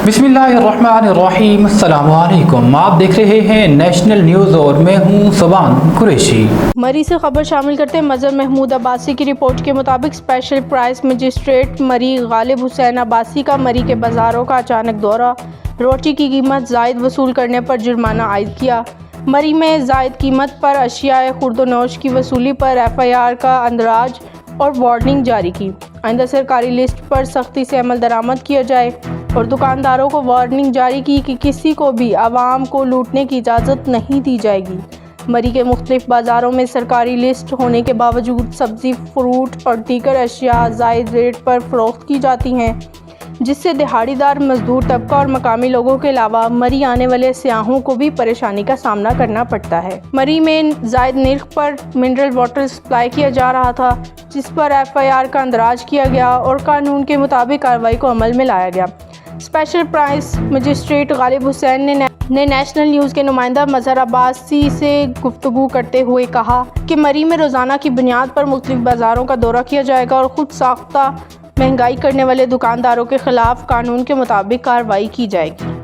बिस्मिल्लाहिर्रहमानिर्रहीम। अस्सलाम वालेकुम। आप देख रहे हैं नेशनल न्यूज़ और मैं हूं सुबान कुरैशी। मरी से खबर शामिल करते मजहर महमूद अब्बासी की रिपोर्ट के मुताबिक स्पेशल प्राइस मजिस्ट्रेट मरी गालिब हुसैन अब्बासी का मरी के बाज़ारों का अचानक दौरा, रोटी की कीमत ज़ायद वसूल करने पर जुर्माना आयद किया। मरी में ज़ायद कीमत पर अशियाए खुर्दोनोश की वसूली पर FIR का अंदराज और वार्निंग जारी की। आइंदा सरकारी लिस्ट पर सख्ती से अमल दरामद किया जाए और दुकानदारों को वार्निंग जारी की कि किसी को भी आवाम को लूटने की इजाज़त नहीं दी जाएगी। मरी के मुख्तलिफ बाज़ारों में सरकारी लिस्ट होने के बावजूद सब्ज़ी, फ्रूट और दीगर अशिया ज़ायद रेट पर फ़रोख्त की जाती हैं, जिससे दिहाड़ीदार, मजदूर तबका और मकामी लोगों के अलावा मरी आने वाले सियाहों को भी परेशानी का सामना करना पड़ता है। मरी में ज़ायद निर्ख पर मिनरल वाटर सप्लाई किया जा रहा था, जिस पर FIR का अंदराज किया गया और कानून के मुताबिक कार्रवाई को अमल में लाया गया। Special price magistrate Ghalib Hussain ने नेशनल न्यूज़ के नुमाइंदा मजहर अब्बासी से गुफ्तगू करते हुए कहा कि मरी में रोज़ाना की बुनियाद पर मुख्तलिफ बाज़ारों का दौरा किया जाएगा और खुद साख्ता महंगाई करने वाले दुकानदारों के खिलाफ कानून के मुताबिक कार्रवाई की जाएगी।